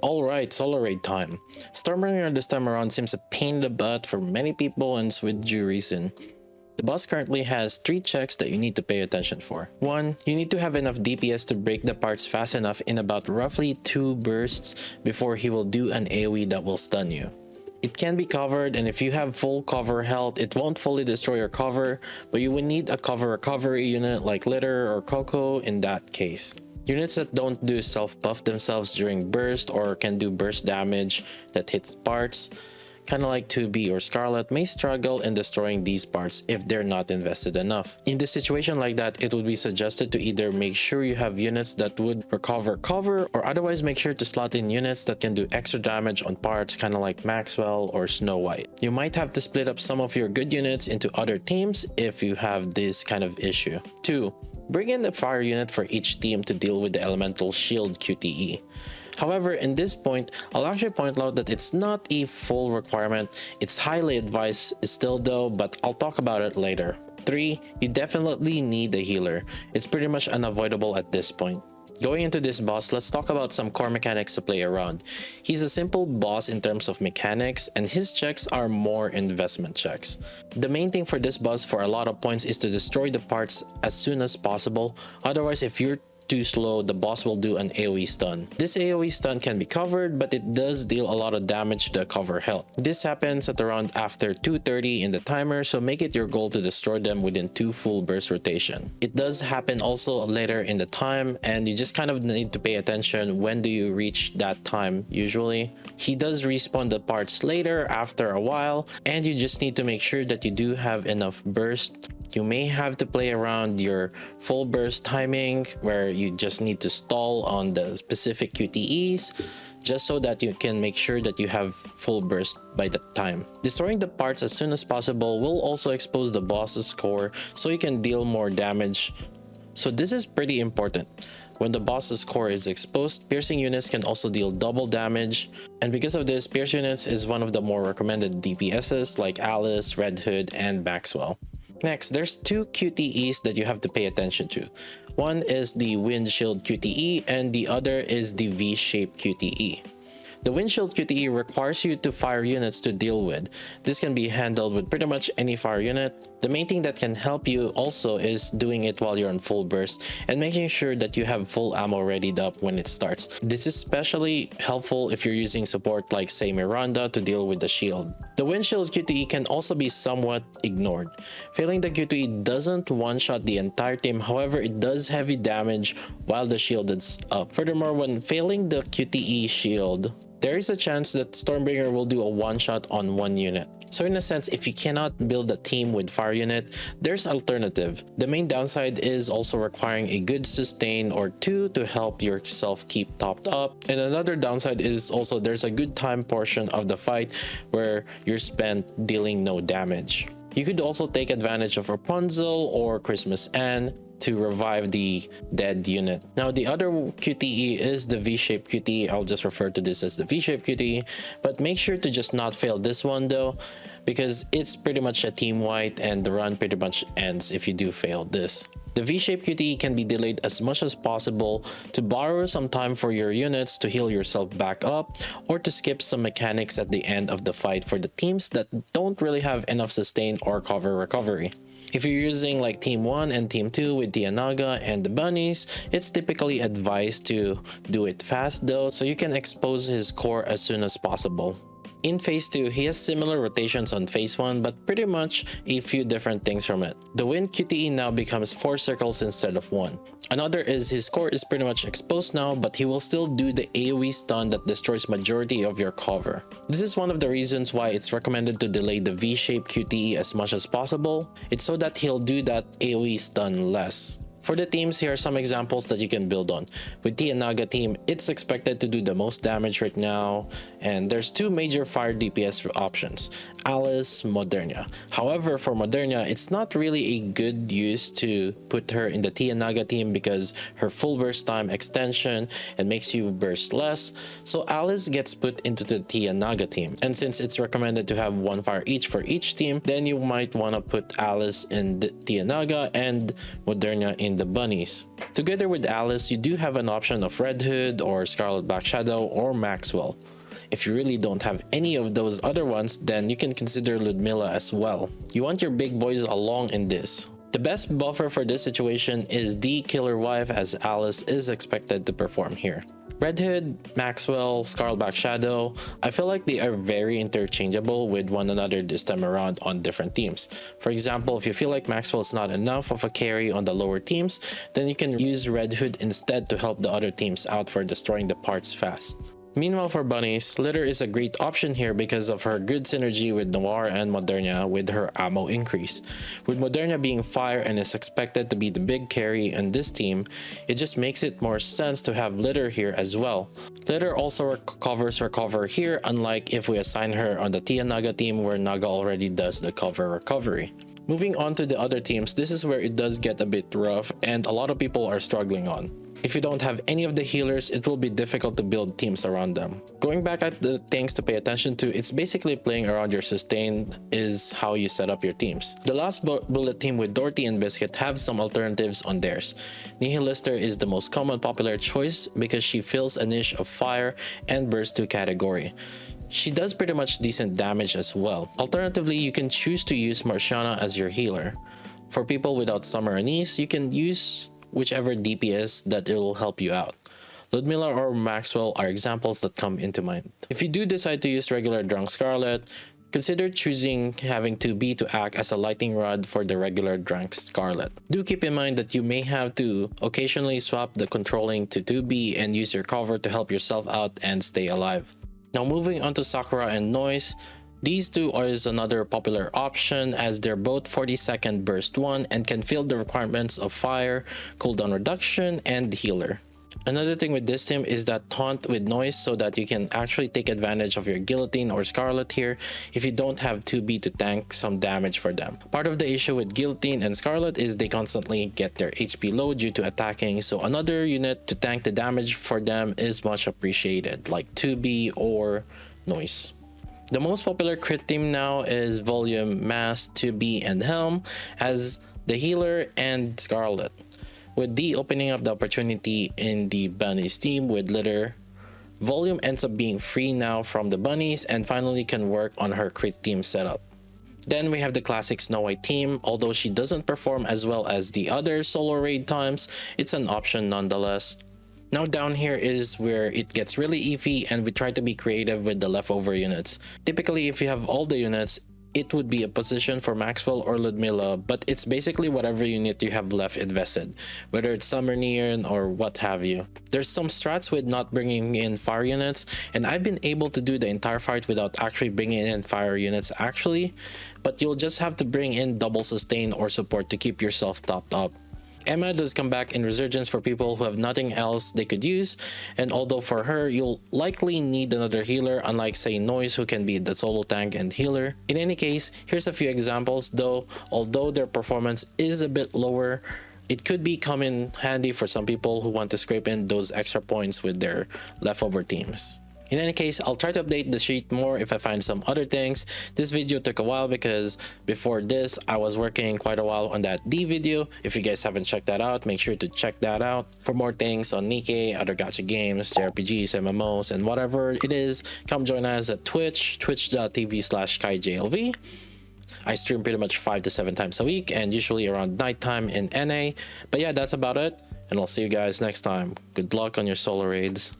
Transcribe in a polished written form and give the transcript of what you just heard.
Alright, solo raid time. Stormbringer this time around seems a pain in the butt for many people, and with due reason. The boss currently has 3 checks that you need to pay attention for. 1. You need to have enough DPS to break the parts fast enough in about roughly 2 bursts before he will do an AoE that will stun you. It can be covered, and if you have full cover health, it won't fully destroy your cover, but you will need a cover recovery unit like Litter or Coco in that case. Units that don't do self-buff themselves during burst or can do burst damage that hits parts, kind of like 2B or Scarlet, may struggle in destroying these parts if they're not invested enough. In this situation like that, it would be suggested to either make sure you have units that would recover cover, or otherwise make sure to slot in units that can do extra damage on parts, kind of like Maxwell or Snow White. You might have to split up some of your good units into other teams if you have this kind of issue. 2. Bring in a fire unit for each team to deal with the elemental shield QTE. However, in this point, I'll actually point out that it's not a full requirement. It's highly advised still though, but I'll talk about it later. 3. You definitely need a healer. It's pretty much unavoidable at this point. Going into this boss, let's talk about some core mechanics to play around. He's a simple boss in terms of mechanics, and his checks are more investment checks. The main thing for this boss for a lot of points is to destroy the parts as soon as possible. Otherwise, if you're too slow, the boss will do an AoE stun. This AoE stun can be covered, but it does deal a lot of damage to the cover health. This happens at around after 2:30 in the timer, so make it your goal to destroy them within 2 full burst rotation. It does happen also later in the time, and you just kind of need to pay attention when do you reach that time usually. He does respawn the parts later after a while, and you just need to make sure that you do have enough burst. You may have to play around your full burst timing where you just need to stall on the specific QTEs just so that you can make sure that you have full burst by that time. Destroying the parts as soon as possible will also expose the boss's core so you can deal more damage. So this is pretty important. When the boss's core is exposed, piercing units can also deal double damage, and because of this, pierce units is one of the more recommended DPSs like Alice, Red Hood, and Maxwell. Next, there's 2 QTEs that you have to pay attention to. One is the Windshield QTE and the other is the V-Shape QTE. The Windshield QTE requires you to fire units to deal with. This can be handled with pretty much any fire unit. The main thing that can help you also is doing it while you're on full burst and making sure that you have full ammo readied up when it starts. This is especially helpful if you're using support like say Miranda to deal with the shield. The Windshield QTE can also be somewhat ignored. Failing the QTE doesn't one-shot the entire team, however it does heavy damage while the shield is up. Furthermore, when failing the QTE shield, there is a chance that Stormbringer will do a one-shot on one unit. So in a sense, if you cannot build a team with fire unit, there's alternative. The main downside is also requiring a good sustain or 2 to help yourself keep topped up. And another downside is also there's a good time portion of the fight where you're spent dealing no damage. You could also take advantage of Rapunzel or Christmas Anne to revive the dead unit. Now the other QTE is the V-Shape QTE. I'll just refer to this as the V-Shape QTE, but make sure to just not fail this one though, because it's pretty much a team wipe and the run pretty much ends if you do fail this. The V-Shape QTE can be delayed as much as possible to borrow some time for your units to heal yourself back up, or to skip some mechanics at the end of the fight for the teams that don't really have enough sustain or cover recovery. If you're using like Team 1 and Team 2 with the Naga and the bunnies, it's typically advised to do it fast though, so you can expose his core as soon as possible. In Phase 2, he has similar rotations on Phase 1, but pretty much a few different things from it. The Wind QTE now becomes 4 circles instead of 1. Another is his core is pretty much exposed now, but he will still do the AoE stun that destroys majority of your cover. This is one of the reasons why it's recommended to delay the V-Shape QTE as much as possible. It's so that he'll do that AoE stun less. For the teams, here are some examples that you can build on. With the Naga team, it's expected to do the most damage right now, and there's 2 major fire DPS options, Alice, Modernia. However, for Modernia, it's not really a good use to put her in the Naga team because her full burst time extension and makes you burst less, so Alice gets put into the Naga team. And since it's recommended to have 1 fire each for each team, then you might want to put Alice in the Naga and Modernia in the bunnies. Together with Alice, you do have an option of Red Hood or Scarlet Black Shadow or Maxwell. If you really don't have any of those other ones, then you can consider Ludmilla as well. You want your big boys along in this. The best buffer for this situation is the Killer Wife, as Alice is expected to perform here. Red Hood, Maxwell, Scarlet Black Shadow, I feel like they are very interchangeable with one another this time around on different teams. For example, if you feel like Maxwell is not enough of a carry on the lower teams, then you can use Red Hood instead to help the other teams out for destroying the parts fast. Meanwhile, for bunnies, Litter is a great option here because of her good synergy with Noir and Modernia with her ammo increase. With Modernia being fire and is expected to be the big carry in this team, it just makes it more sense to have Litter here as well. Litter also covers her cover here, unlike if we assign her on the Tia Naga team where Naga already does the cover recovery. Moving on to the other teams, this is where it does get a bit rough and a lot of people are struggling on. If you don't have any of the healers, it will be difficult to build teams around them. Going back at the things to pay attention to, it's basically playing around your sustain is how you set up your teams. The last bullet team with Dorothy and Biscuit have some alternatives on theirs. Nihilister is the most common popular choice because she fills a niche of fire and burst 2 category. She does pretty much decent damage as well. Alternatively, you can choose to use Marciana as your healer. For people without summer anise, you can use whichever DPS that it will help you out. Ludmilla or Maxwell are examples that come into mind. If you do decide to use regular Drunk Scarlet, consider choosing having 2B to act as a lightning rod for the regular Drunk Scarlet. Do keep in mind that you may have to occasionally swap the controlling to 2B and use your cover to help yourself out and stay alive. Now moving on to Sakura and Noise, these two is another popular option as they're both 40-second burst 1 and can fill the requirements of fire, cooldown reduction, and healer. Another thing with this team is that taunt with Noise so that you can actually take advantage of your guillotine or Scarlet here if you don't have 2B to tank some damage for them. Part of the issue with guillotine and Scarlet is they constantly get their HP low due to attacking, so another unit to tank the damage for them is much appreciated, like 2B or Noise. The most popular crit team now is Volume, Mass, 2B, and Helm as the healer and Scarlet, with D opening up the opportunity in the bunnies team with Litter. Volume ends up being free now from the bunnies and finally can work on her crit team setup. Then we have the classic Snow White team. Although she doesn't perform as well as the other solo raid times, it's an option nonetheless. Now down here is where it gets really iffy and we try to be creative with the leftover units. Typically, if you have all the units, it would be a position for Maxwell or Ludmilla, but it's basically whatever unit you have left invested, whether it's Summer Nier or what have you. There's some strats with not bringing in fire units, and I've been able to do the entire fight without actually bringing in fire units actually, but you'll just have to bring in double sustain or support to keep yourself topped up. Emma does come back in Resurgence for people who have nothing else they could use, and although for her you'll likely need another healer, unlike say Noise who can be the solo tank and healer. In any case, here's a few examples though. Although their performance is a bit lower, it could be come in handy for some people who want to scrape in those extra points with their leftover teams. In any case, I'll try to update the sheet more if I find some other things. This video took a while because before this, I was working quite a while on that D video. If you guys haven't checked that out, make sure to check that out. For more things on Nikke, other gacha games, JRPGs, MMOs, and whatever it is, come join us at Twitch, twitch.tv/KaiJLV. I stream pretty much 5 to 7 times a week and usually around nighttime in NA. But yeah, that's about it. And I'll see you guys next time. Good luck on your solo raids.